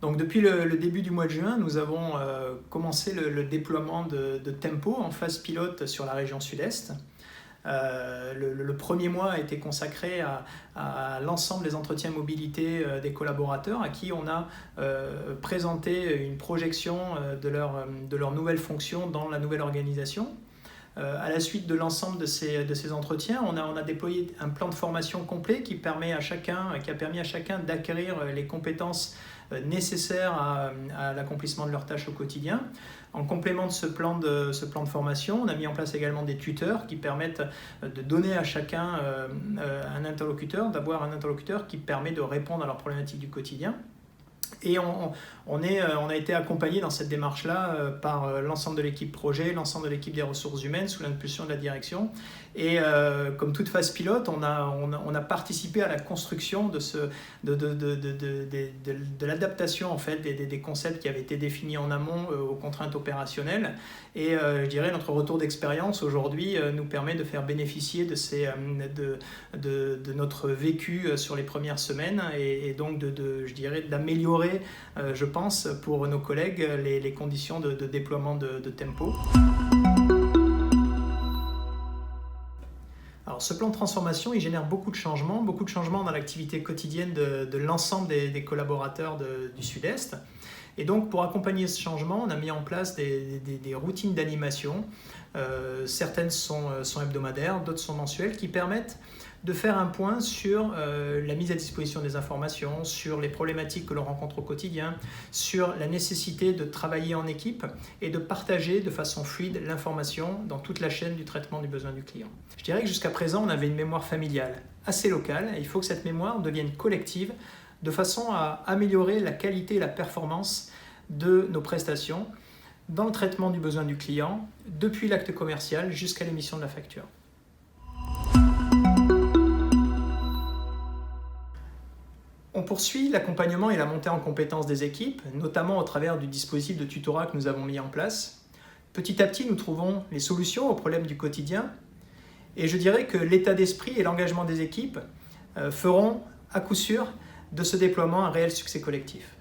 Donc depuis le début du mois de juin, nous avons commencé le déploiement de Tempo en phase pilote sur la région sud-est. Le premier mois a été consacré à l'ensemble des entretiens mobilité des collaborateurs à qui on a présenté une projection de leur nouvelle fonction dans la nouvelle organisation. À la suite de l'ensemble de ces entretiens, on a déployé un plan de formation complet qui a permis à chacun d'acquérir les compétences nécessaires à l'accomplissement de leurs tâches au quotidien. En complément de ce plan de formation, on a mis en place également des tuteurs qui permettent de donner à chacun d'avoir un interlocuteur qui permet de répondre à leurs problématiques du quotidien. Et on a été accompagné dans cette démarche-là par l'ensemble de l'équipe projet, l'ensemble de l'équipe des ressources humaines sous l'impulsion de la direction. Et comme toute phase pilote, on a participé à la construction de l'adaptation en fait, des concepts qui avaient été définis en amont aux contraintes opérationnelles. Et je dirais notre retour d'expérience aujourd'hui nous permet de faire bénéficier de notre vécu sur les premières semaines et donc je dirais d'améliorer, je pense, pour nos collègues les conditions de déploiement de Tempo. Alors, ce plan de transformation, il génère beaucoup de changements dans l'activité quotidienne de l'ensemble des collaborateurs du Sud-Est. Et donc, pour accompagner ce changement, on a mis en place des routines d'animation. Certaines sont hebdomadaires, d'autres sont mensuelles, qui permettent de faire un point sur la mise à disposition des informations, sur les problématiques que l'on rencontre au quotidien, sur la nécessité de travailler en équipe et de partager de façon fluide l'information dans toute la chaîne du traitement du besoin du client. Je dirais que jusqu'à présent, on avait une mémoire familiale assez locale et il faut que cette mémoire devienne collective de façon à améliorer la qualité et la performance de nos prestations dans le traitement du besoin du client, depuis l'acte commercial jusqu'à l'émission de la facture. On poursuit l'accompagnement et la montée en compétences des équipes, notamment au travers du dispositif de tutorat que nous avons mis en place. Petit à petit, nous trouvons les solutions aux problèmes du quotidien et je dirais que l'état d'esprit et l'engagement des équipes feront à coup sûr de ce déploiement un réel succès collectif.